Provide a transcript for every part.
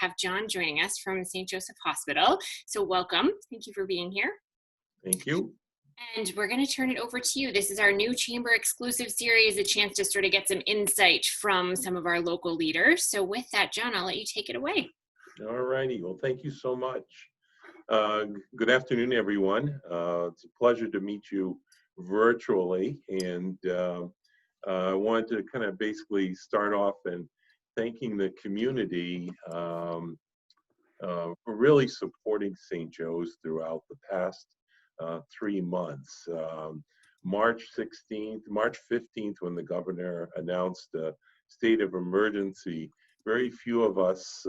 have John joining us from St. Joseph Hospital. So welcome. Thank you for being here. Thank you. And we're going to turn it over to you. This is our new chamber exclusive series, a chance to sort of get some insight from some of our local leaders. So with that, John, I'll let you take it away. All righty. Well, thank you so much. Good afternoon, everyone. It's a pleasure to meet you virtually. And I wanted to kind of basically start off and thanking the community for really supporting St. Joe's throughout the past 3 months. March 15th, when the governor announced a state of emergency, very few of us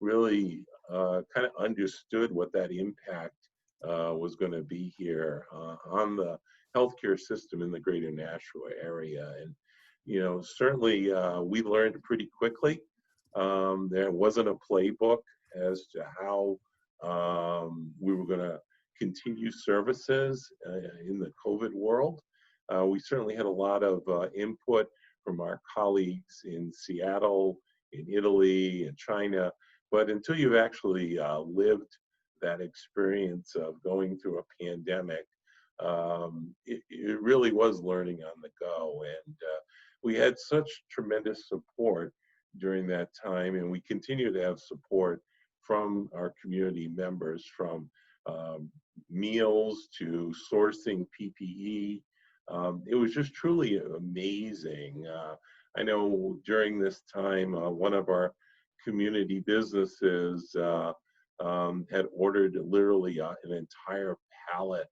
really kind of understood what that impact was going to be here on the healthcare system in the greater Nashua area. And, you know, certainly we learned pretty quickly. There wasn't a playbook as to how we were going to continue services in the COVID world. We certainly had a lot of input from our colleagues in Seattle, in Italy, and China. But until you've actually lived that experience of going through a pandemic, it really was learning on the go. And we had such tremendous support during that time, and we continue to have support from our community members, from meals to sourcing PPE. It was just truly amazing. I know during this time, one of our community businesses had ordered literally an entire pallet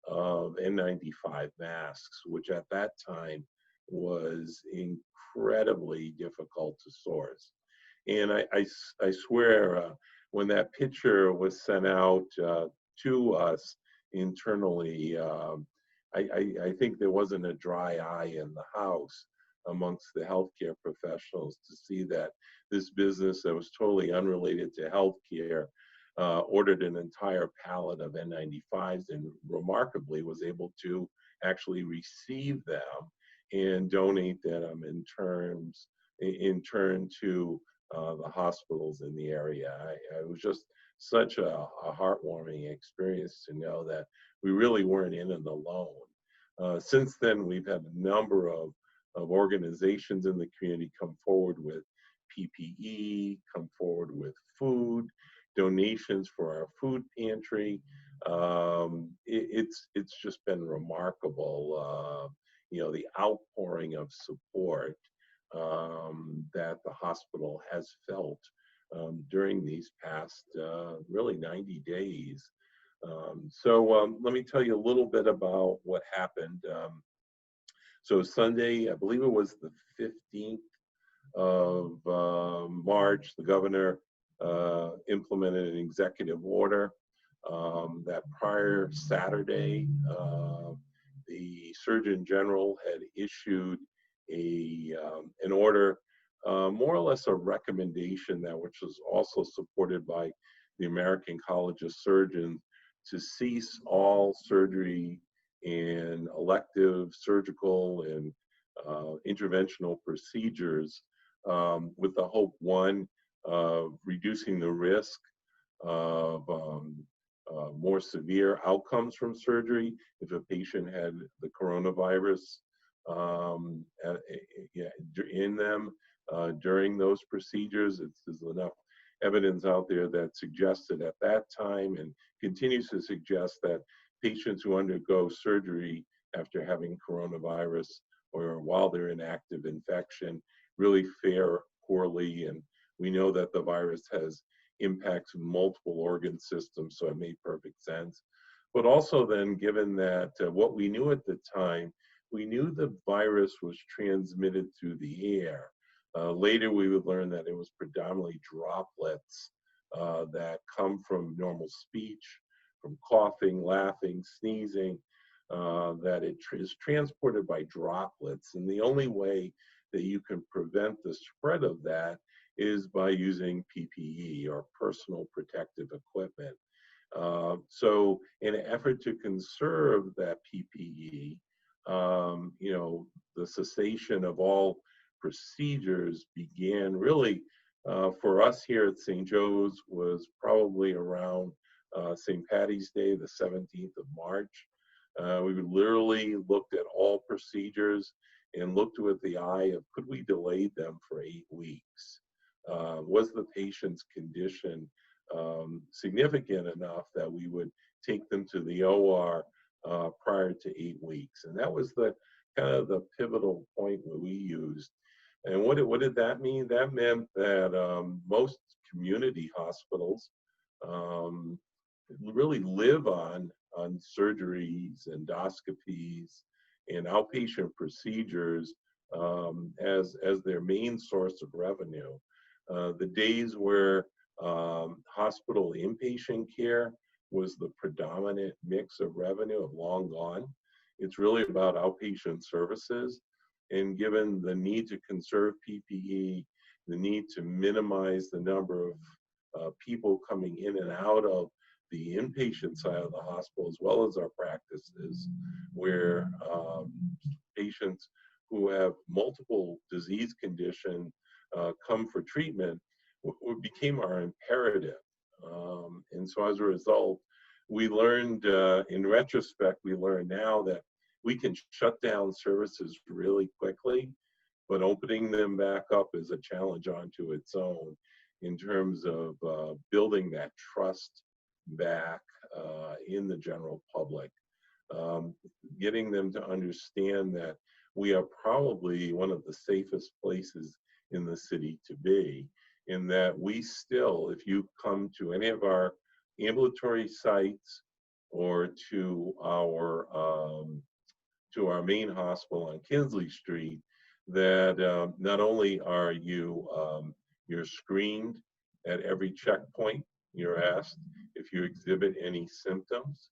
of N95 masks, which at that time was incredibly difficult to source. And I swear, when that picture was sent out to us internally, I think there wasn't a dry eye in the house amongst the healthcare professionals to see that this business that was totally unrelated to healthcare ordered an entire pallet of N95s and remarkably was able to actually receive them and donate them in turn to the hospitals in the area. It was just such a heartwarming experience to know that we really weren't in it alone. Since then, we've had a number of organizations in the community come forward with PPE, come forward with food, donations for our food pantry. It's just been remarkable, you know, the outpouring of support that the hospital has felt during these past really 90 days. So let me tell you a little bit about what happened. So Sunday, I believe it was the 15th of March, the governor implemented an executive order. That prior Saturday, the Surgeon General had issued an order, more or less a recommendation that which was also supported by the American College of Surgeons, to cease all surgery and elective surgical and interventional procedures with the hope, one, of reducing the risk of more severe outcomes from surgery if a patient had the coronavirus in them during those procedures. There's enough evidence out there that suggested at that time and continues to suggest that patients who undergo surgery after having coronavirus or while they're in active infection really fare poorly. And we know that the virus has impacts multiple organ systems, so it made perfect sense. But also then, given that what we knew at the time, we knew the virus was transmitted through the air. Later, we would learn that it was predominantly droplets that come from normal speech, from coughing, laughing, sneezing, that it is transported by droplets. And the only way that you can prevent the spread of that is by using PPE, or personal protective equipment. So in an effort to conserve that PPE, the cessation of all procedures began really For us here at St. Joe's was probably around St. Patty's Day, the 17th of March. We literally looked at all procedures and looked with the eye of could we delay them for 8 weeks? Was the patient's condition significant enough that we would take them to the OR prior to 8 weeks? And that was the kind of the pivotal point that we used. And what did that mean? That meant that most community hospitals really live on surgeries, endoscopies, and outpatient procedures as their main source of revenue. The days where hospital inpatient care was the predominant mix of revenue have long gone. It's really about outpatient services. And given the need to conserve PPE, the need to minimize the number of people coming in and out of the inpatient side of the hospital, as well as our practices, where patients who have multiple disease conditions come for treatment, became our imperative. And so as a result, we learned, in retrospect, we learned now that we can shut down services really quickly, but opening them back up is a challenge onto its own in terms of building that trust back in the general public, getting them to understand that we are probably one of the safest places in the city to be, in that we still, if you come to any of our ambulatory sites or to our main hospital on Kinsley Street, that not only are you're screened at every checkpoint, you're asked if you exhibit any symptoms.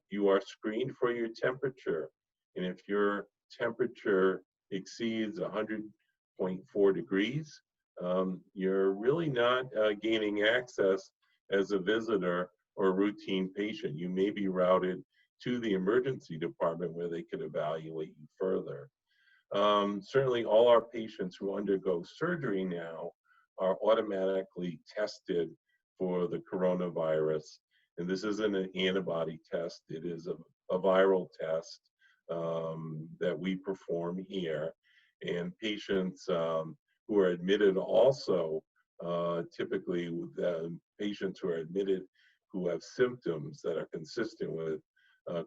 You are screened for your temperature, and if your temperature exceeds 100.4 degrees, you're really not gaining access as a visitor or routine patient. You may be routed to the emergency department where they could evaluate you further. Certainly all our patients who undergo surgery now are automatically tested for the coronavirus. And this isn't an antibody test, it is a viral test that we perform here. And patients who are admitted also, typically the patients who are admitted who have symptoms that are consistent with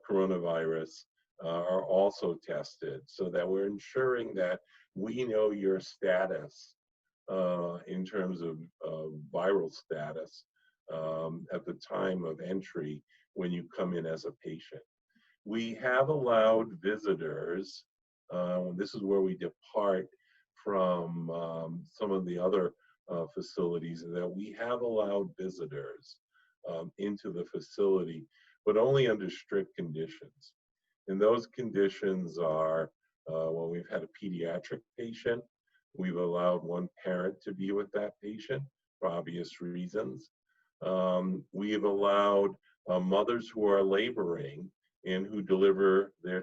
coronavirus are also tested, so that we're ensuring that we know your status in terms of viral status at the time of entry when you come in as a patient. We have allowed visitors, this is where we depart from some of the other facilities, that we have allowed visitors into the facility, but only under strict conditions. And those conditions are, when we've had a pediatric patient, we've allowed one parent to be with that patient for obvious reasons. We've allowed mothers who are laboring and who deliver their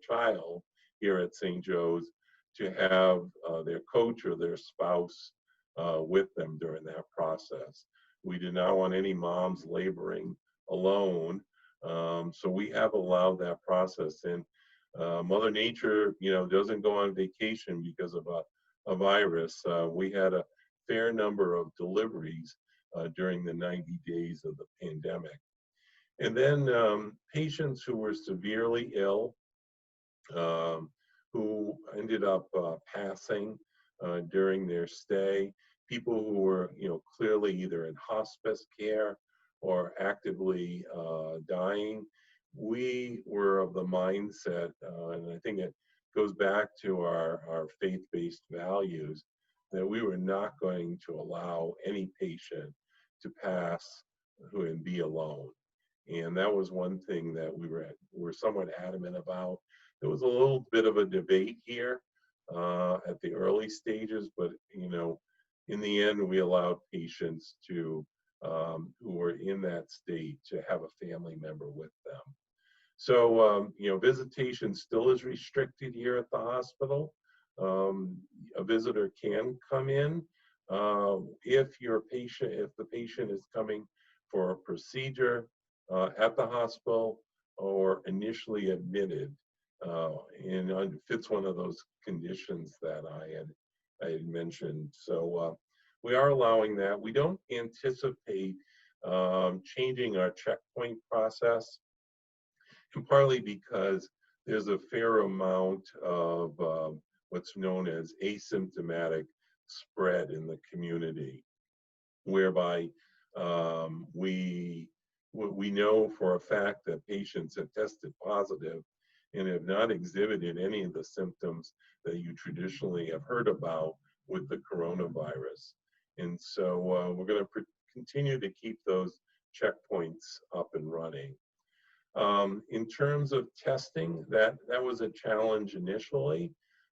child here at St. Joe's to have their coach or their spouse with them during that process. We do not want any moms laboring alone. So we have allowed that process. And Mother Nature, doesn't go on vacation because of a virus. We had a fair number of deliveries during the 90 days of the pandemic. And then patients who were severely ill, who ended up passing during their stay, people who were, clearly either in hospice care or actively dying. We were of the mindset, and I think it goes back to our faith-based values, that we were not going to allow any patient to pass and be alone. And that was one thing that we were somewhat adamant about. There was a little bit of a debate here at the early stages, but in the end, we allowed patients to who were in that state to have a family member with them. So visitation still is restricted here at the hospital. A visitor can come in, if the patient is coming for a procedure at the hospital or initially admitted, and fits one of those conditions that I had mentioned. So we are allowing that. We don't anticipate changing our checkpoint process, and partly because there's a fair amount of what's known as asymptomatic spread in the community, whereby we know for a fact that patients have tested positive and have not exhibited any of the symptoms that you traditionally have heard about with the coronavirus. And so we're going to continue to keep those checkpoints up and running. In terms of testing, that was a challenge initially.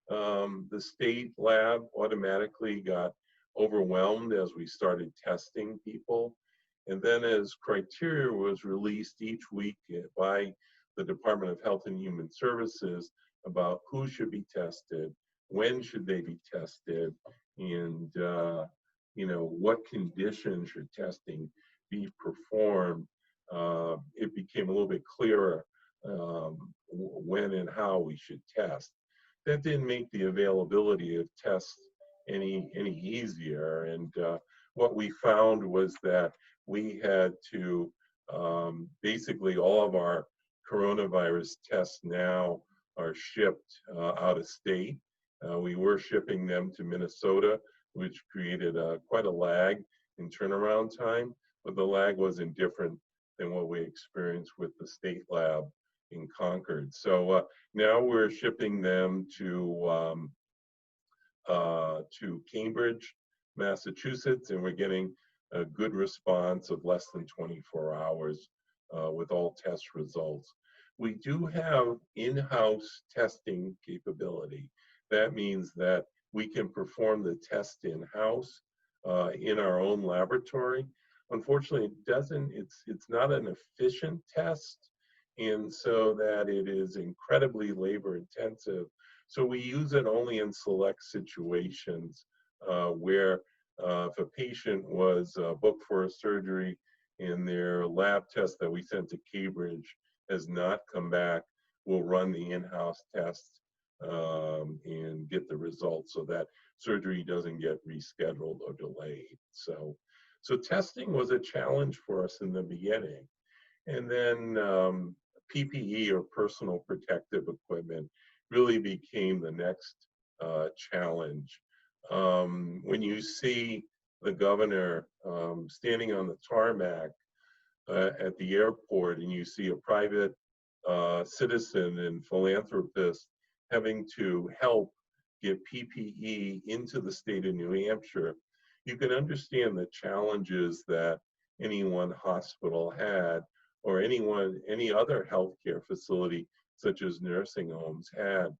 The state lab automatically got overwhelmed as we started testing people. And then as criteria was released each week by the Department of Health and Human Services about who should be tested, when should they be tested, and what conditions should testing be performed, it became a little bit clearer when and how we should test. That didn't make the availability of tests any easier. And what we found was that we had to basically all of our coronavirus tests now are shipped out of state. We were shipping them to Minnesota, which created quite a lag in turnaround time, but the lag wasn't different than what we experienced with the state lab in Concord. So now we're shipping them to Cambridge, Massachusetts, and we're getting a good response of less than 24 hours with all test results. We do have in-house testing capability. That means that we can perform the test in-house in our own laboratory. Unfortunately, it's not an efficient test, and so that it is incredibly labor intensive. So we use it only in select situations where if a patient was booked for a surgery and their lab test that we sent to Cambridge has not come back, we'll run the in-house test and get the results so that surgery doesn't get rescheduled or delayed. So testing was a challenge for us in the beginning. And then PPE, or personal protective equipment, really became the next challenge. When you see the governor standing on the tarmac at the airport, and you see a private citizen and philanthropist having to help get PPE into the state of New Hampshire, you can understand the challenges that any one hospital had, or any other healthcare facility, such as nursing homes, had.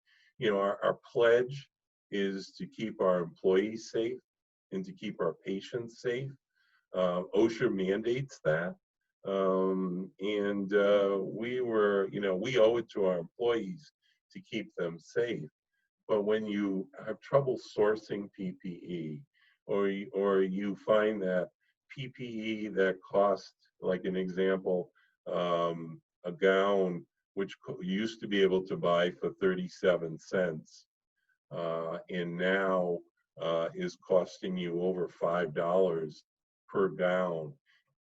Our pledge is to keep our employees safe and to keep our patients safe. OSHA mandates that. We owe it to our employees to keep them safe. But when you have trouble sourcing PPE, or you find that PPE that cost, like an example, a gown, which you used to be able to buy for 37 cents, and now is costing you over $5 per gown.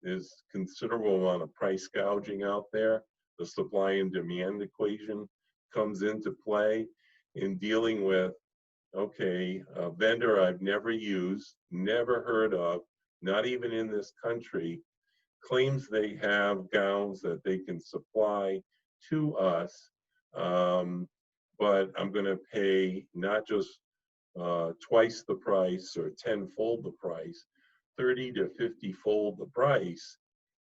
There's considerable amount of price gouging out there. The supply and demand equation comes into play in dealing with, okay, a vendor I've never used, never heard of, not even in this country, claims they have gowns that they can supply to us, but I'm going to pay not just twice the price or 10-fold the price, 30 to 50-fold the price,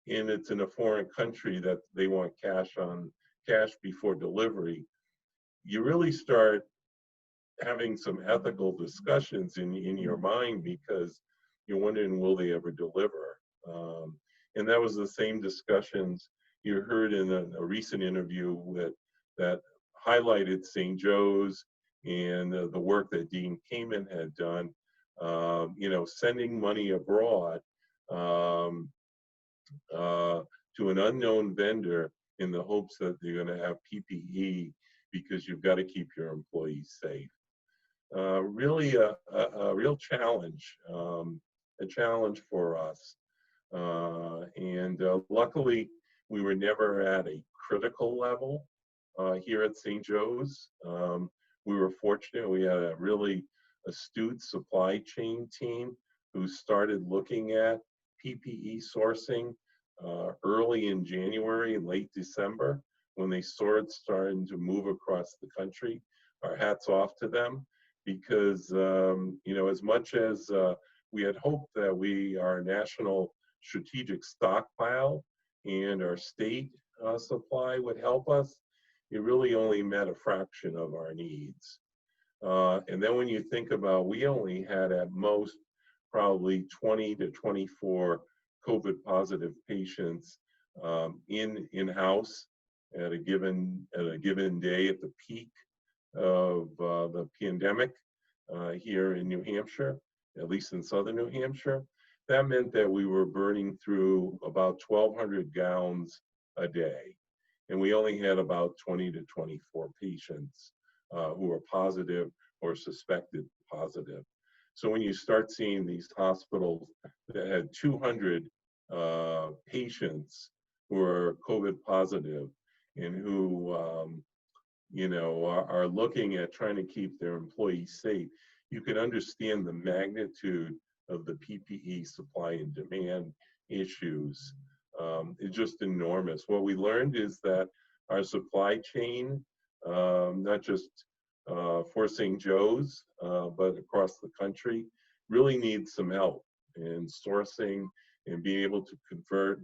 and it's in a foreign country that they want cash before delivery. You really start having some ethical discussions in your mind, because you're wondering, will they ever deliver? And that was the same discussions you heard in a recent interview that highlighted St. Joe's and the work that Dean Kamen had done sending money abroad um, to an unknown vendor in the hopes that they're going to have PPE because you've got to keep your employees safe. Really a real challenge, a challenge for us. And luckily, we were never at a critical level here at St. Joe's. We were fortunate. We had a really astute supply chain team who started looking at PPE sourcing early in January and late December when they saw it starting to move across the country. Our hats off to them because, as much as we had hoped that our national strategic stockpile and our state supply would help us, it really only met a fraction of our needs. And then when you think about, we only had at most probably 20 to 24 COVID positive patients in-house at a given day at the peak of the pandemic here in New Hampshire, at least in southern New Hampshire. That meant that we were burning through about 1,200 gowns a day. And we only had about 20 to 24 patients who were positive or suspected positive. So when you start seeing these hospitals that had 200 patients who are COVID positive and who are looking at trying to keep their employees safe, you can understand the magnitude of the PPE supply and demand issues. It's just enormous. What we learned is that our supply chain, not just for St. Joe's, but across the country, really needs some help in sourcing and being able to convert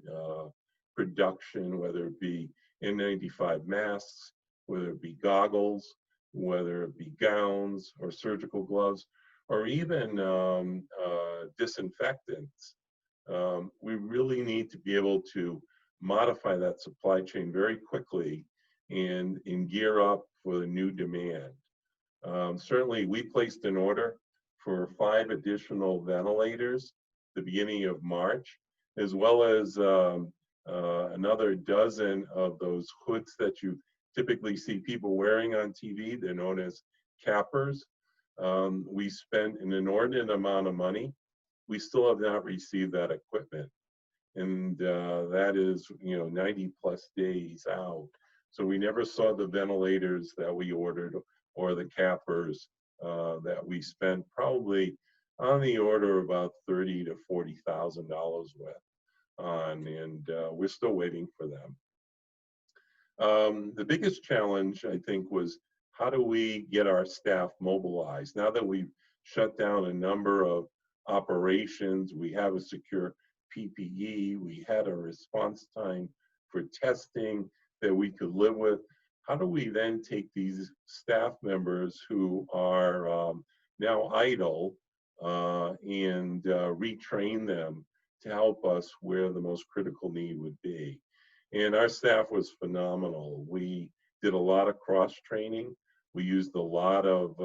production, whether it be N95 masks, whether it be goggles, whether it be gowns or surgical gloves, or even disinfectants. We really need to be able to modify that supply chain very quickly and gear up for the new demand. Certainly, we placed an order for 5 additional ventilators at the beginning of March, as well as another dozen of those hoods that you typically see people wearing on TV. They're known as cappers. We spent an inordinate amount of money. We still have not received that equipment. And that is, 90 plus days out. So we never saw the ventilators that we ordered or the cappers that we spent probably on the order of about $30,000 to $40,000 with on, and we're still waiting for them. The biggest challenge, I think, was how do we get our staff mobilized? Now that we've shut down a number of operations, we have a secure PPE, we had a response time for testing that we could live with. How do we then take these staff members who are now idle and retrain them to help us where the most critical need would be? And our staff was phenomenal. We did a lot of cross-training. We used a lot of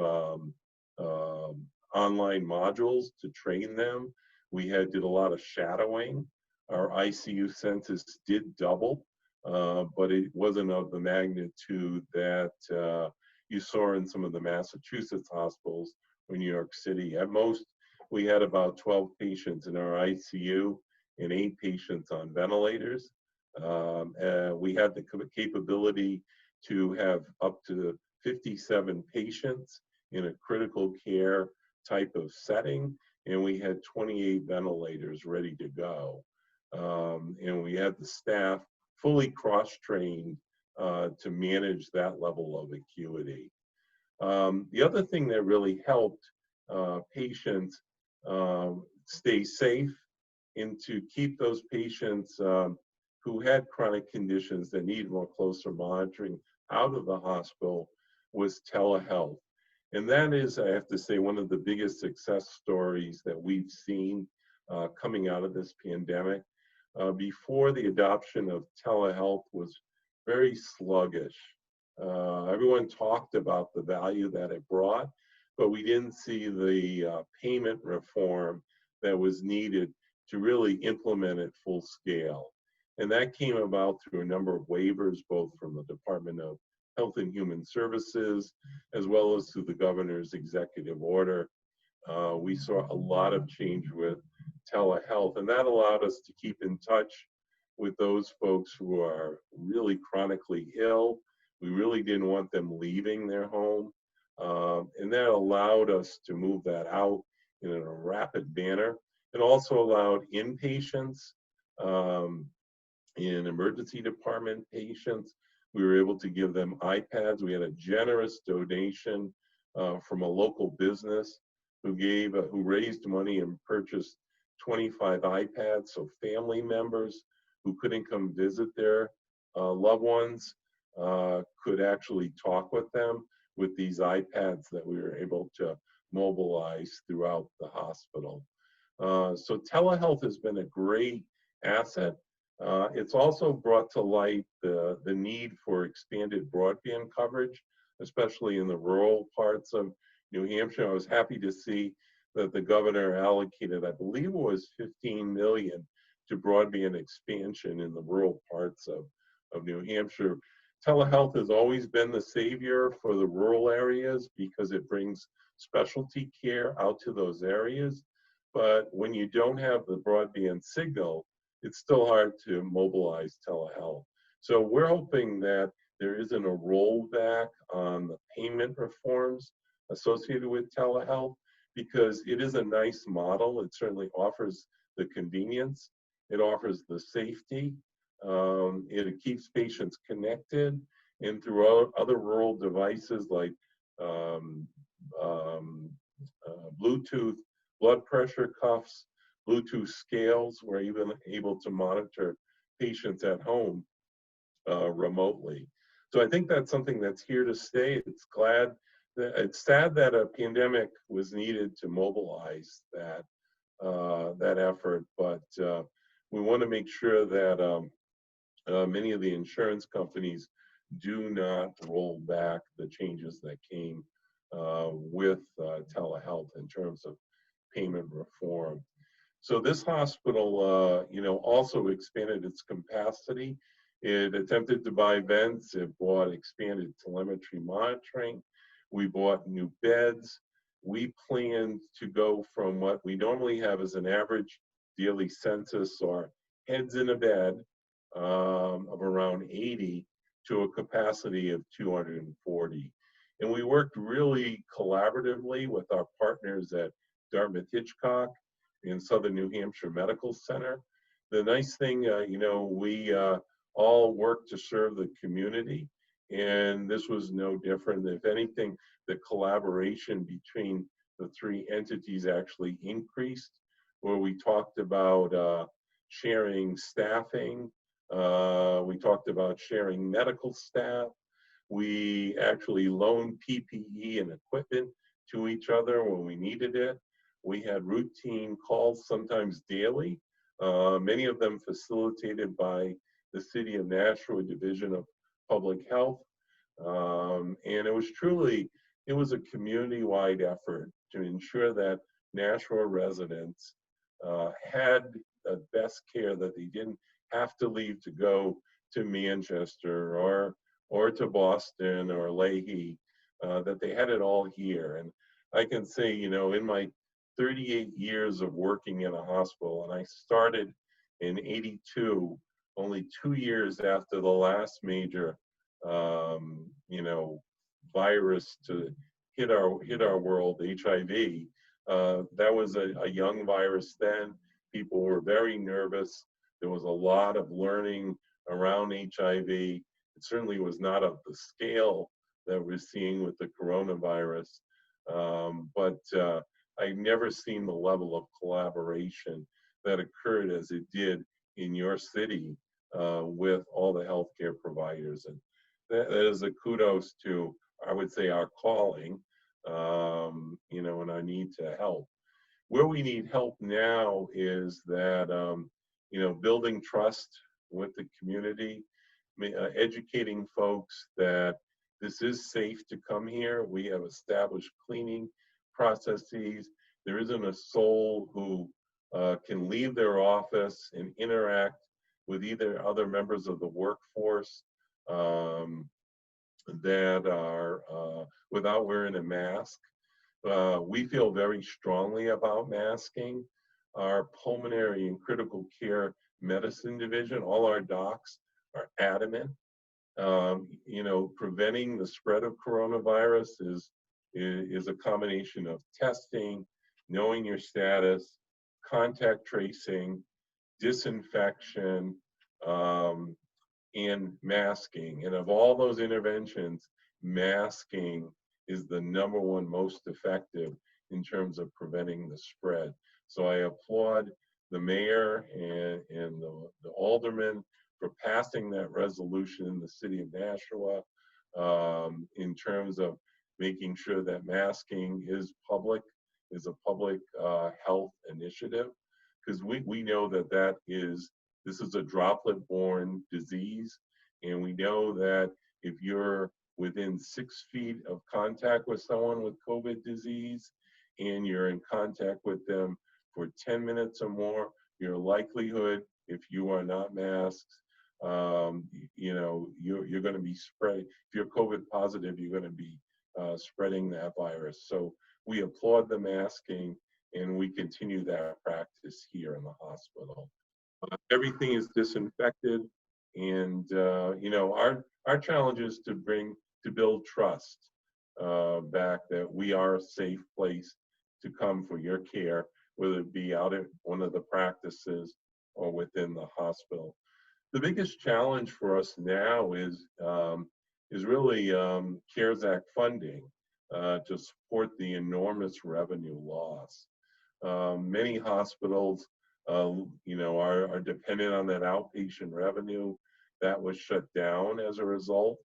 online modules to train them. We did a lot of shadowing. Our ICU census did double, but it wasn't of the magnitude that you saw in some of the Massachusetts hospitals or New York City. At most, we had about 12 patients in our ICU and 8 patients on ventilators. We had the capability to have up to 57 patients in a critical care type of setting, and we had 28 ventilators ready to go. And we had the staff fully cross-trained to manage that level of acuity. The other thing that really helped patients stay safe and to keep those patients who had chronic conditions that need more closer monitoring out of the hospital was telehealth. And that is, I have to say, one of the biggest success stories that we've seen coming out of this pandemic. Before, the adoption of telehealth was very sluggish. Everyone talked about the value that it brought, but we didn't see the payment reform that was needed to really implement it full scale. And that came about through a number of waivers, both from the Department of Health and Human Services, as well as through the governor's executive order. We saw a lot of change with telehealth, and that allowed us to keep in touch with those folks who are really chronically ill. We really didn't want them leaving their home. And that allowed us to move that out in a rapid manner. It also allowed inpatients, in emergency department patients. We were able to give them iPads. We had a generous donation from a local business who raised money and purchased 25 iPads, so family members who couldn't come visit their loved ones could actually talk with them with these iPads that we were able to mobilize throughout the hospital. So telehealth has been a great asset. It's also brought to light the need for expanded broadband coverage, especially in the rural parts of New Hampshire. I was happy to see that the governor allocated, I believe it was 15 million to broadband expansion in the rural parts of New Hampshire. Telehealth has always been the savior for the rural areas because it brings specialty care out to those areas. But when you don't have the broadband signal, it's still hard to mobilize telehealth. So we're hoping that there isn't a rollback on the payment reforms associated with telehealth, because it is a nice model. It certainly offers the convenience. It offers the safety. It keeps patients connected, and through other rural devices like Bluetooth blood pressure cuffs, Bluetooth scales, we're even able to monitor patients at home remotely. So I think that's something that's here to stay. It's sad that a pandemic was needed to mobilize that effort, but we want to make sure that many of the insurance companies do not roll back the changes that came with telehealth in terms of payment reform. So this hospital, also expanded its capacity. It attempted to buy vents. It bought expanded telemetry monitoring. We bought new beds. We planned to go from what we normally have as an average daily census or heads in a bed of around 80 to a capacity of 240. And we worked really collaboratively with our partners at Dartmouth-Hitchcock in Southern New Hampshire Medical Center. The nice thing, we all work to serve the community, and this was no different. If anything, the collaboration between the three entities actually increased, where we talked about sharing staffing, we talked about sharing medical staff, we actually loaned PPE and equipment to each other when we needed it. We had routine calls, sometimes daily, many of them facilitated by the City of Nashua Division of Public Health. And it was a community-wide effort to ensure that Nashua residents had the best care, that they didn't have to leave to go to Manchester or to Boston or Leahy, that they had it all here. And I can say, in my 38 years of working in a hospital, and I started in '82, only 2 years after the last major, virus to hit our world, HIV. That was a young virus then. People were very nervous. There was a lot of learning around HIV. It certainly was not of the scale that we're seeing with the coronavirus, but I've never seen the level of collaboration that occurred as it did in your city with all the healthcare providers. And that is a kudos to, I would say, our calling, and our need to help. Where we need help now is that, building trust with the community, educating folks that This is safe to come here. We have established cleaning processes. There isn't a soul who can leave their office and interact with either other members of the workforce that are without wearing a mask. We feel very strongly about masking. Our pulmonary and critical care medicine division, all our docs are adamant. Preventing the spread of coronavirus is a combination of testing, knowing your status, contact tracing, disinfection, and masking. And of all those interventions, masking is the #1 most effective in terms of preventing the spread. So I applaud the mayor and the aldermen for passing that resolution in the city of Nashua in terms of making sure that masking is a public health initiative, because we know that this is a droplet-borne disease, and we know that if you're within 6 feet of contact with someone with COVID disease and you're in contact with them for 10 minutes or more, your likelihood, if you are not masked, you're going to be spreading. If you're COVID positive, you're going to be spreading that virus. So we applaud the masking, and we continue that practice here in the hospital. Everything is disinfected, and our challenge is to build trust back that we are a safe place to come for your care, whether it be out at one of the practices or within the hospital. The biggest challenge for us now is really CARES Act funding to support the enormous revenue loss. Many hospitals, are dependent on that outpatient revenue that was shut down as a result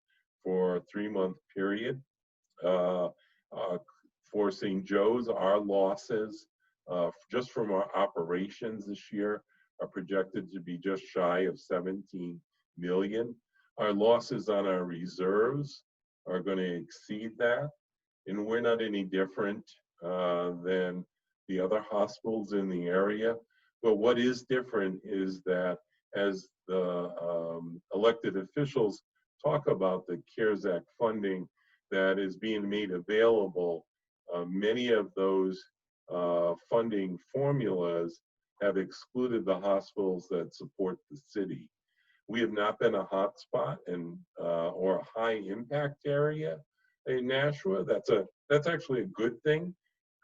for a 3-month period. For St. Joe's, our losses just from our operations this year are projected to be just shy of 17 million. Our losses on our reserves are going to exceed that, and we're not any different than the other hospitals in the area. But what is different is that as the elected officials talk about the CARES Act funding that is being made available, many of those funding formulas have excluded the hospitals that support the city. We have not been a hotspot or a high impact area in Nashua. That's actually a good thing,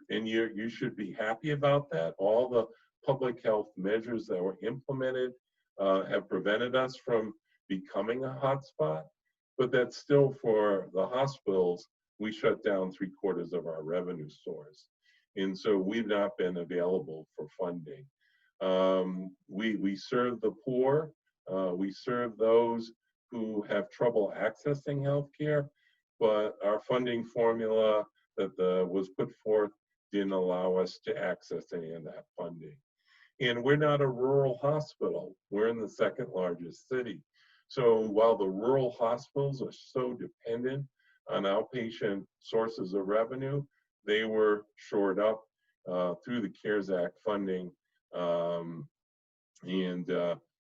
and you should be happy about that. All the public health measures that were implemented have prevented us from becoming a hotspot, but that's still for the hospitals. We shut down 3/4 of our revenue source, and so we've not been available for funding. We serve the poor. We serve those who have trouble accessing healthcare, but our funding formula that was put forth didn't allow us to access any of that funding. And we're not a rural hospital. We're in the 2nd largest city. So while the rural hospitals are so dependent on outpatient sources of revenue, they were shored up through the CARES Act funding, and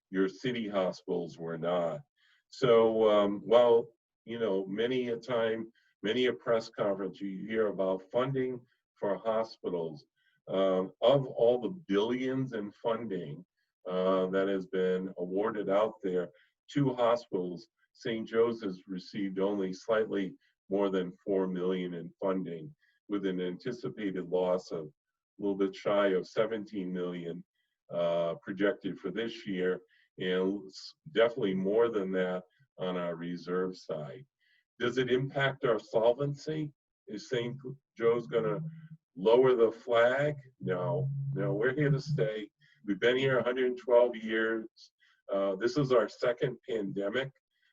your city hospitals were not. So while, many a press conference you hear about funding for hospitals, of all the billions in funding that has been awarded out there to hospitals, St. Joe's has received only slightly more than $4 million in funding, with an anticipated loss of a little bit shy of 17 million projected for this year, and definitely more than that on our reserve side. Does it impact our solvency? Is St. Joe's going to lower the flag? No, we're here to stay. We've been here 112 years. This is our 2nd pandemic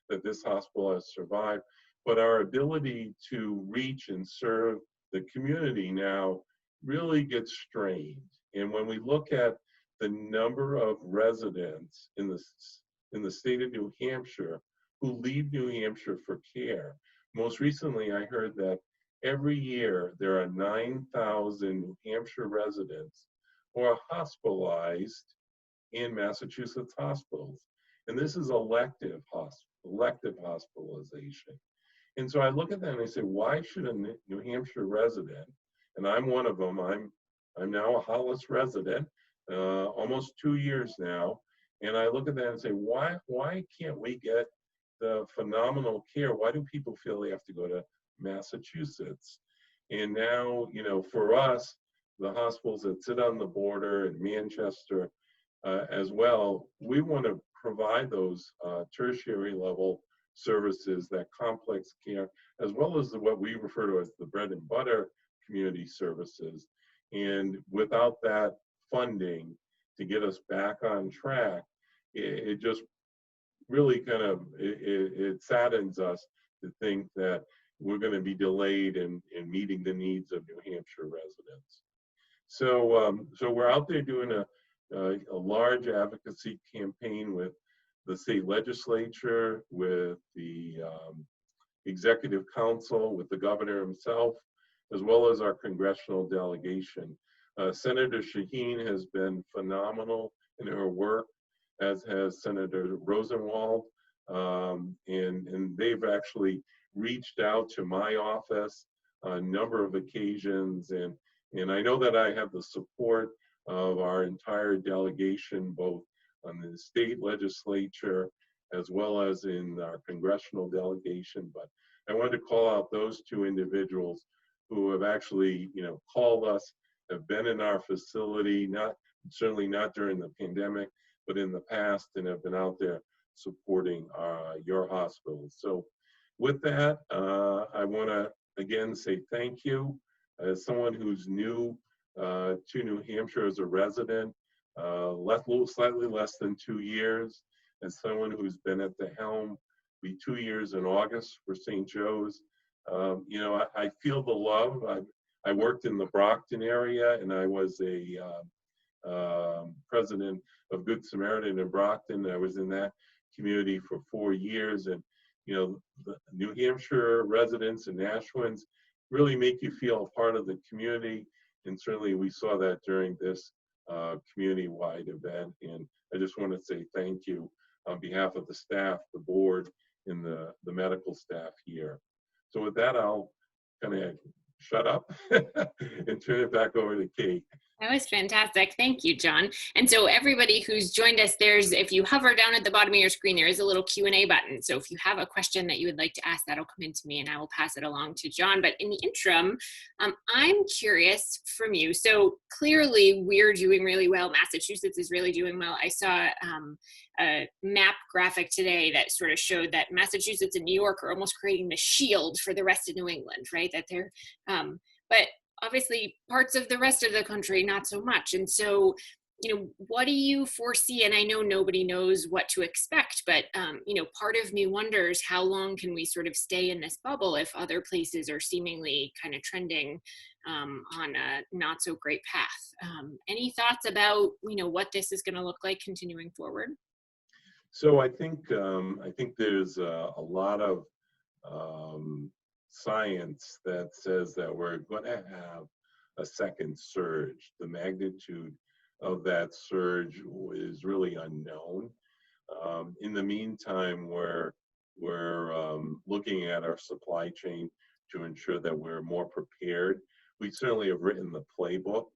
that this hospital has survived, but our ability to reach and serve the community now really gets strained. And when we look at the number of residents in the state of New Hampshire who leave New Hampshire for care, most recently I heard that every year there are 9,000 New Hampshire residents who are hospitalized in Massachusetts hospitals. And this is elective hospitalization. And so I look at that and I say, why should a New Hampshire resident, and I'm one of them, I'm now a Hollis resident, almost 2 years now, and I look at that and say, why can't we get the phenomenal care? Why do people feel they have to go to Massachusetts? And now, for us, the hospitals that sit on the border in Manchester as well, we want to provide those tertiary level services, that complex care, as well as what we refer to as the bread and butter community services. And without that funding to get us back on track, it just really kind of, it saddens us to think that we're going to be delayed in meeting the needs of New Hampshire residents. So we're out there doing a large advocacy campaign with the state legislature, with the executive council, with the governor himself, as well as our congressional delegation. Senator Shaheen has been phenomenal in her work, as has Senator Rosenwald, and they've actually reached out to my office on a number of occasions, and I know that I have the support of our entire delegation, both on the state legislature as well as in our congressional delegation. But I wanted to call out those two individuals who have actually, called us, have been in our facility, certainly not during the pandemic, but in the past, and have been out there supporting your hospitals. So with that, I want to again say thank you. As someone who's new to New Hampshire as a resident, slightly less than 2 years, as someone who's been at the helm, be 2 years in August for St. Joe's. I feel the love. I worked in the Brockton area, and I was a president of Good Samaritan in Brockton. I was in that community for 4 years, and the New Hampshire residents and Nashuans really make you feel a part of the community, and certainly we saw that during this community-wide event. And I just want to say thank you on behalf of the staff, the board, and the medical staff here. So with that, I'll kind of shut up and turn it back over to Kate. That was fantastic. Thank you, John. And so everybody who's joined us, if you hover down at the bottom of your screen, there is a little Q&A button. So if you have a question that you would like to ask, that'll come into me and I will pass it along to John. But in the interim, I'm curious from you. So clearly we're doing really well. Massachusetts is really doing well. I saw a map graphic today that sort of showed that Massachusetts and New York are almost creating the shield for the rest of New England, right? That they're, but obviously parts of the rest of the country, not so much. And so, what do you foresee? And I know nobody knows what to expect, but, part of me wonders how long can we sort of stay in this bubble if other places are seemingly kind of trending on a not so great path. Any thoughts about, what this is going to look like continuing forward? So I think there's a lot of science that says that we're going to have a second surge. The magnitude of that surge is really unknown. In the meantime, we're looking at our supply chain to ensure that we're more prepared. We certainly have written the playbook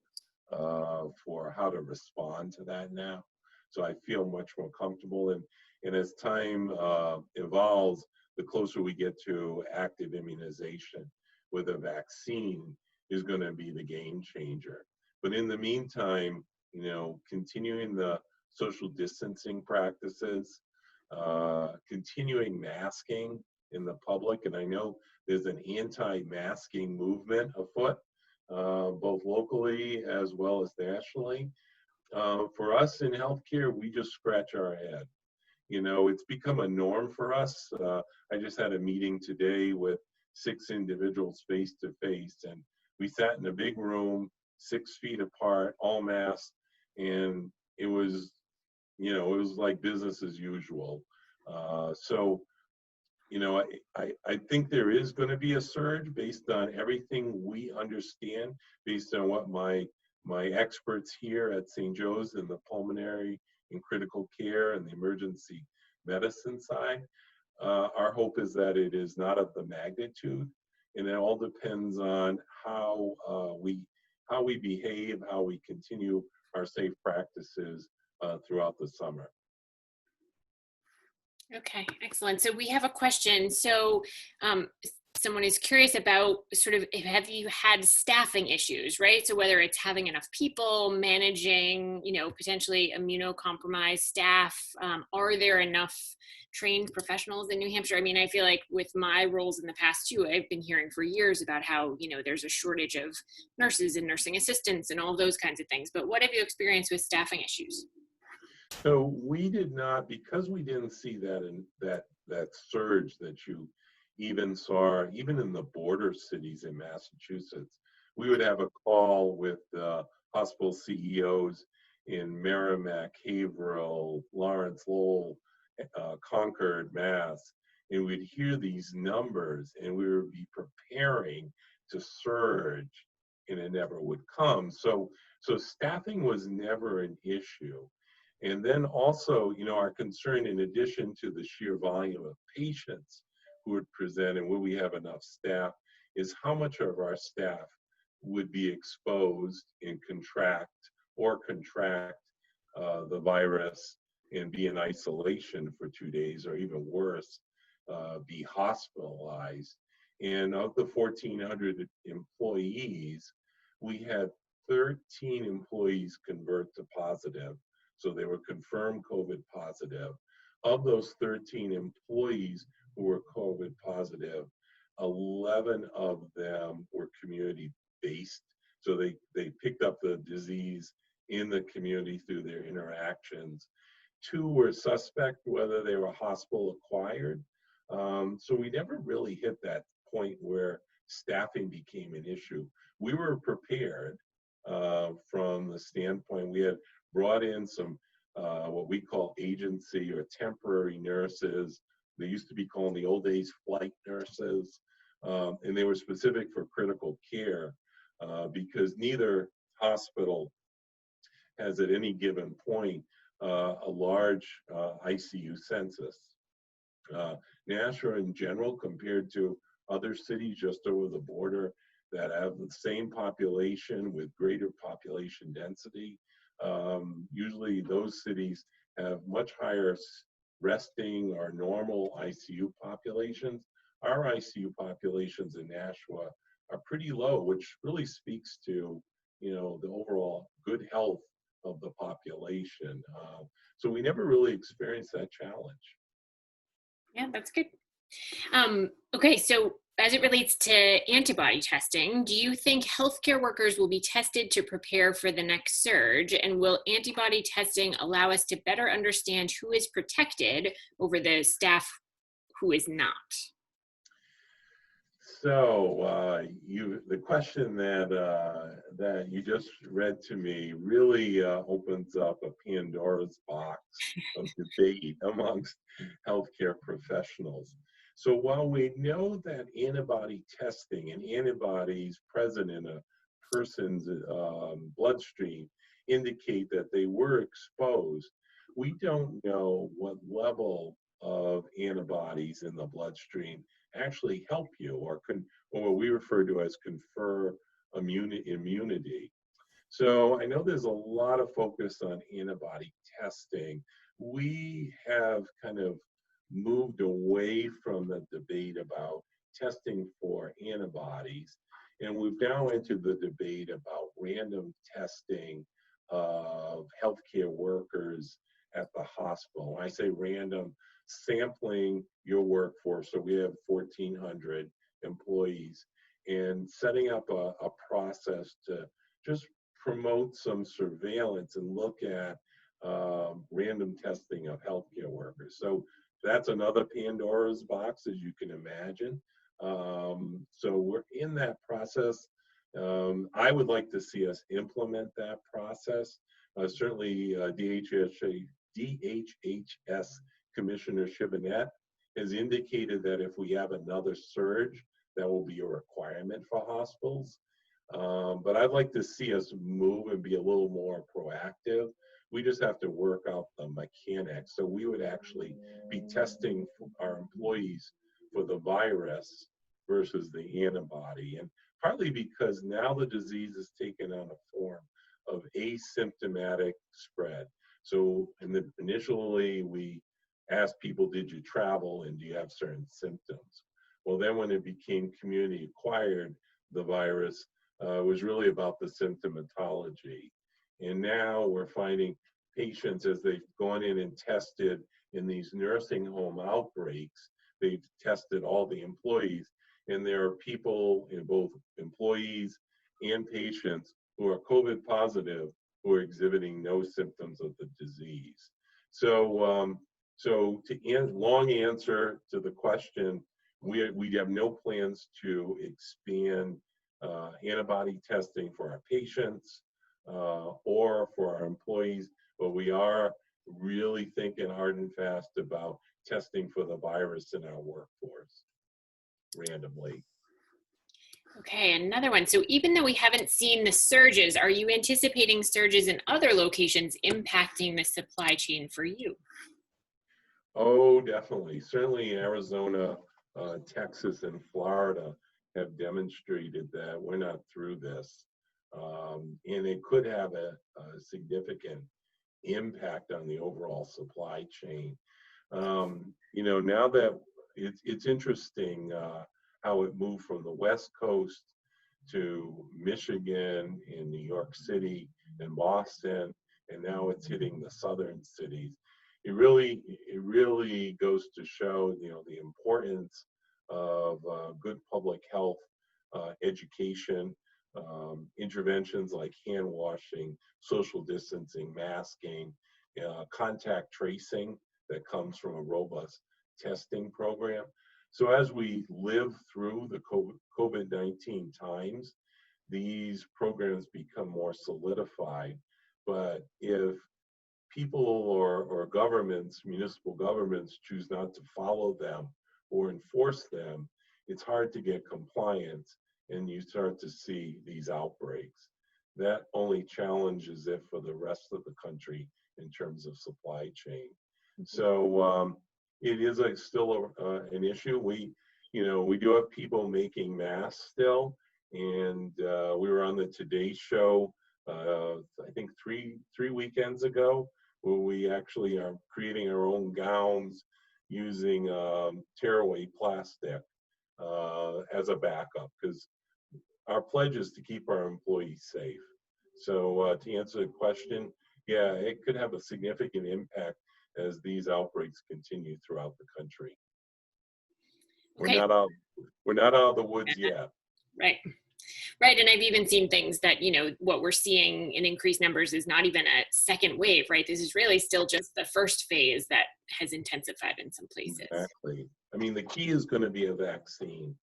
for how to respond to that now. So I feel much more comfortable. And as time evolves, the closer we get to active immunization with a vaccine is going to be the game changer. But in the meantime, continuing the social distancing practices, continuing masking in the public, and I know there's an anti-masking movement afoot, both locally as well as nationally. For us in healthcare, we just scratch our head. It's become a norm for us. I just had a meeting today with 6 individuals face to face, and we sat in a big room, 6 feet apart, all masked, and it was like business as usual. So you know, I think there is going to be a surge based on everything we understand, based on what my experts here at St. Joe's in the pulmonary and critical care and the emergency medicine side. Our hope is that it is not of the magnitude, and it all depends on how we behave, how we continue our safe practices throughout the summer. Okay, excellent. So we have a question. So someone is curious about sort of, have you had staffing issues, right? So whether it's having enough people, managing, potentially immunocompromised staff, are there enough trained professionals in New Hampshire? I mean, I feel like with my roles in the past too, I've been hearing for years about how, there's a shortage of nurses and nursing assistants and all those kinds of things. But what have you experienced with staffing issues? So we did not, because we didn't see that surge that you even saw, even in the border cities in Massachusetts. We would have a call with hospital CEOs in Merrimack, Haverhill, Lawrence, Lowell, Concord, Mass, and we'd hear these numbers, and we would be preparing to surge, and it never would come. So staffing was never an issue. And then also, our concern, in addition to the sheer volume of patients who would present and will we have enough staff, is how much of our staff would be exposed and contract the virus and be in isolation for 2 days, or even worse, be hospitalized. And of the 1,400 employees, we had 13 employees convert to positive. So they were confirmed COVID positive. Of those 13 employees who were COVID positive, 11 of them were community-based. So they picked up the disease in the community through their interactions. 2 were suspect, whether they were hospital acquired. So we never really hit that point where staffing became an issue. We were prepared from the standpoint, we had brought in some what we call agency or temporary nurses. They used to be called in the old days flight nurses, and they were specific for critical care because neither hospital has at any given point a large ICU census. Nashua in general, compared to other cities just over the border that have the same population with greater population density, usually those cities have much higher resting or normal ICU populations. Our ICU populations in Nashua are pretty low, which really speaks to, the overall good health of the population. So we never really experienced that challenge. Yeah, that's good. Okay, so as it relates to antibody testing, do you think healthcare workers will be tested to prepare for the next surge? And will antibody testing allow us to better understand who is protected over the staff who is not? So the question that you just read to me really opens up a Pandora's box of debate amongst healthcare professionals. So while we know that antibody testing and antibodies present in a person's bloodstream indicate that they were exposed, we don't know what level of antibodies in the bloodstream actually help you or what we refer to as confer immunity. So I know there's a lot of focus on antibody testing. We have kind of moved away from the debate about testing for antibodies, and we've now entered the debate about random testing of healthcare workers at the hospital. When I say random, sampling your workforce, so we have 1,400 employees, and setting up a process to just promote some surveillance and look at random testing of healthcare workers. So that's another Pandora's box, as you can imagine. So we're in that process. I would like to see us implement that process. Certainly DHHS Commissioner Shivanette has indicated that if we have another surge, that will be a requirement for hospitals. But I'd like to see us move and be a little more proactive. We just have to work out the mechanics. So we would actually be testing our employees for the virus versus the antibody. And partly because now the disease is taken on a form of asymptomatic spread. So initially we asked people, did you travel and do you have certain symptoms? Well, then when it became community acquired, the virus was really about the symptomatology. And now we're finding patients, as they've gone in and tested in these nursing home outbreaks, they've tested all the employees, and there are people, in both employees and patients, who are COVID positive who are exhibiting no symptoms of the disease. So, long answer to the question, we have no plans to expand antibody testing for our patients or for our employees, but we are really thinking hard and fast about testing for the virus in our workforce randomly. Okay, another one. So even though we haven't seen the surges, are you anticipating surges in other locations impacting the supply chain for you? Oh, definitely. Certainly Arizona, Texas, and Florida have demonstrated that we're not through this. And it could have a significant impact on the overall supply chain. Now that it's interesting how it moved from the West Coast to Michigan and New York City and Boston, and now it's hitting the southern cities. It really goes to show, the importance of good public health education, interventions like hand washing, social distancing, masking, contact tracing that comes from a robust testing program. So as we live through the COVID-19 times, these programs become more solidified. But if people or governments, municipal governments, choose not to follow them or enforce them, it's hard to get compliance, and you start to see these outbreaks. That only challenges it for the rest of the country in terms of supply chain. So it is still an issue. We do have people making masks still, and we were on the Today Show, I think three weekends ago, where we actually are creating our own gowns using tearaway plastic as a backup, because our pledge is to keep our employees safe. So to answer the question, yeah, it could have a significant impact as these outbreaks continue throughout the country. Okay. We're not out of the woods yet. Right. Right. And I've even seen things that, what we're seeing in increased numbers is not even a second wave, right? This is really still just the first phase that has intensified in some places. Exactly. I mean, the key is going to be a vaccine.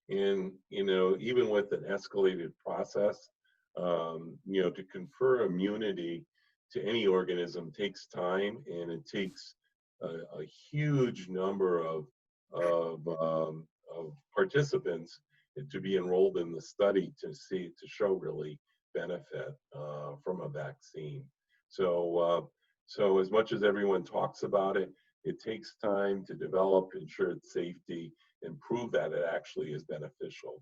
And, even with an escalated process, to confer immunity to any organism takes time, and it takes a huge number of participants to be enrolled in the study to show really benefit from a vaccine. So as much as everyone talks about it, it takes time to develop, ensure its safety, and prove that it actually is beneficial.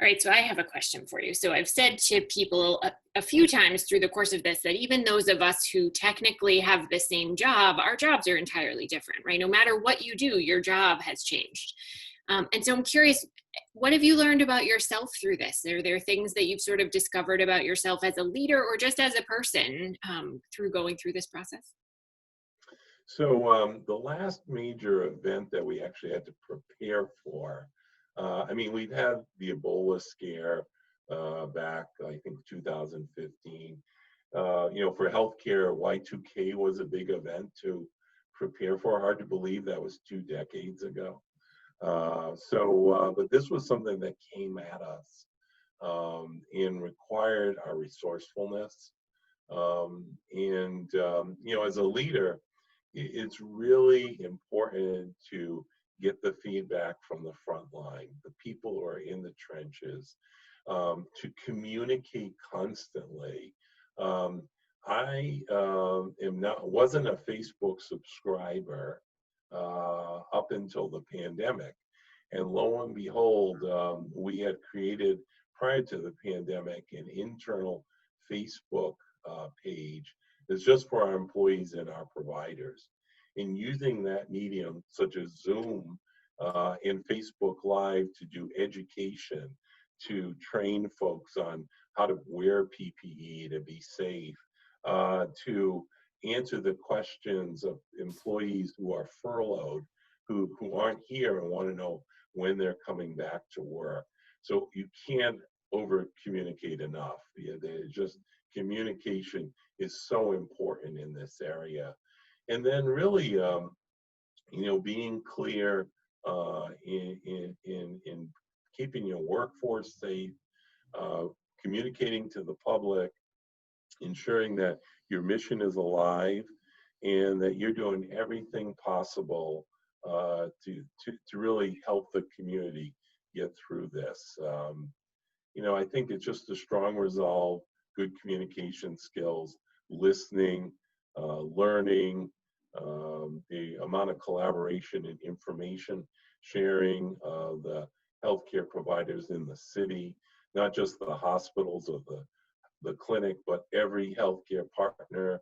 All right, so I have a question for you. So I've said to people a few times through the course of this that even those of us who technically have the same job, our jobs are entirely different, right? No matter what you do, your job has changed. And so I'm curious, what have you learned about yourself through this? Are there things that you've sort of discovered about yourself as a leader or just as a person through going through this process? So the last major event that we actually had to prepare for, we've had the Ebola scare back, I think, 2015. For healthcare, Y2K was a big event to prepare for. Hard to believe that was 2 decades ago. But this was something that came at us and required our resourcefulness. As a leader, it's really important to get the feedback from the front line, the people who are in the trenches, to communicate constantly. I wasn't a Facebook subscriber up until the pandemic. And lo and behold, we had created, prior to the pandemic, an internal Facebook page that's just for our employees and our providers. And using that medium, such as Zoom and Facebook Live, to do education, to train folks on how to wear PPE to be safe, to answer the questions of employees who are furloughed, who aren't here and want to know when they're coming back to work. So you can't over communicate enough. Just communication is so important in this area. And then really, being clear in keeping your workforce safe, communicating to the public, ensuring that your mission is alive, and that you're doing everything possible to really help the community get through this. I think it's just a strong resolve, good communication skills, listening, learning, the amount of collaboration and information sharing of the healthcare providers in the city, not just the hospitals or the clinic, but every healthcare partner,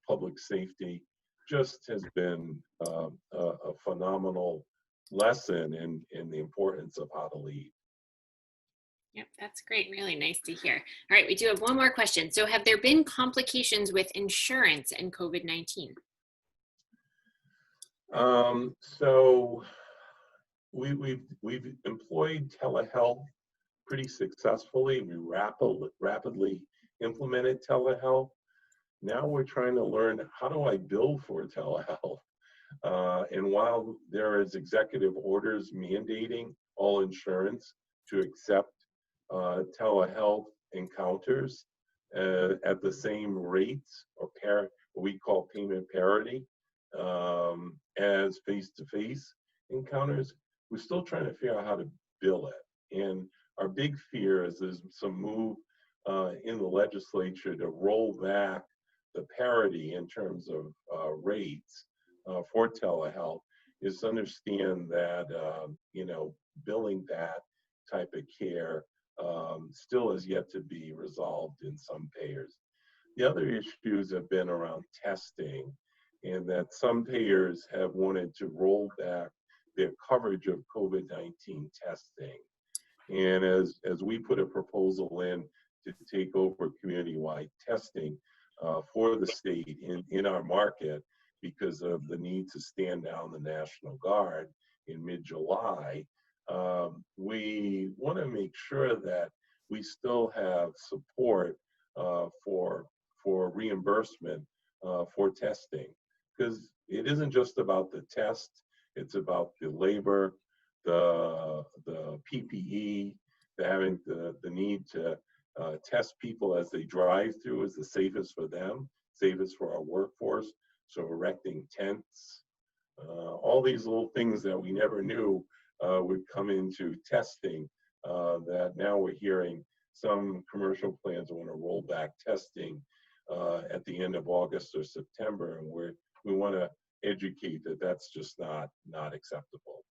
public safety, just has been a phenomenal lesson in the importance of how to lead. Yep, that's great. Really nice to hear. All right, we do have one more question. So have there been complications with insurance and COVID-19? So we've employed telehealth pretty successfully. We rapidly implemented telehealth. Now we're trying to learn, how do I bill for telehealth? And while there is executive orders mandating all insurance to accept telehealth encounters at the same rates, or what we call payment parity, as face-to-face encounters, we're still trying to figure out how to bill it. And our big fear is there's some move in the legislature to roll back the parity in terms of rates for telehealth, is to understand that billing that type of care still is yet to be resolved in some payers. The other issues have been around testing, and that some payers have wanted to roll back their coverage of COVID-19 testing. And as we put a proposal in to take over community-wide testing for the state in our market, because of the need to stand down the National Guard in mid-July, we want to make sure that we still have support for reimbursement for testing, because it isn't just about the test, it's about the labor, the PPE, having the need to test people as they drive through is the safest for them, safest for our workforce. So erecting tents, all these little things that we never knew would come into testing, that now we're hearing some commercial plans want to roll back testing at the end of August or September, and we want to educate that that's just not acceptable.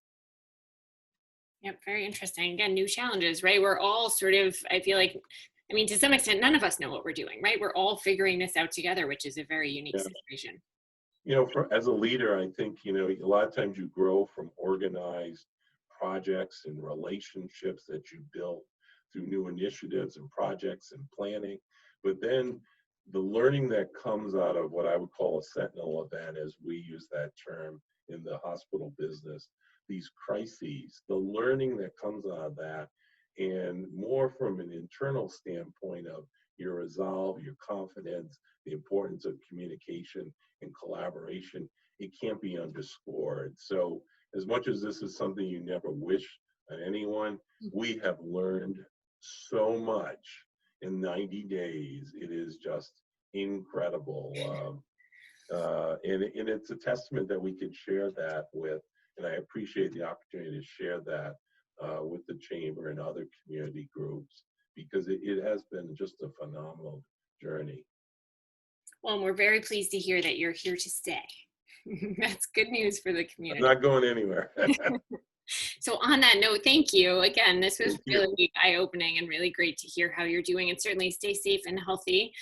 Yep, very interesting. Again, new challenges, right? We're all sort of, I feel like, I mean, to some extent, none of us know what we're doing, right? We're all figuring this out together, which is a very unique situation. As a leader, I think, a lot of times you grow from organized projects and relationships that you build through new initiatives and projects and planning. But then the learning that comes out of what I would call a sentinel event, as we use that term in the hospital business, these crises, the learning that comes out of that, and more from an internal standpoint of your resolve, your confidence, the importance of communication and collaboration, it can't be underscored. So as much as this is something you never wish on anyone, we have learned so much in 90 days. It is just incredible. And it's a testament that we can share that with, and I appreciate the opportunity to share that with the chamber and other community groups, because it has been just a phenomenal journey. Well, and we're very pleased to hear that you're here to stay. That's good news for the community. I'm not going anywhere. So on that note, thank you. Again, this was Thank you. really eye-opening and really great to hear how you're doing, and certainly stay safe and healthy.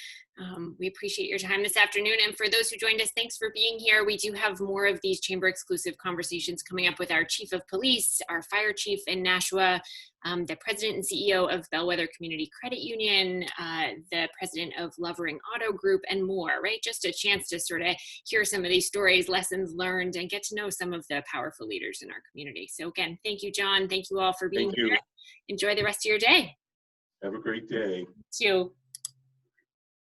We appreciate your time this afternoon. And for those who joined us, thanks for being here. We do have more of these chamber exclusive conversations coming up with our chief of police, our fire chief in Nashua, the president and CEO of Bellwether Community Credit Union, the president of Lovering Auto Group, and more, right? Just a chance to sort of hear some of these stories, lessons learned, and get to know some of the powerful leaders in our community. So again, thank you, John. Thank you all for being here. Enjoy the rest of your day. Have a great day. You too.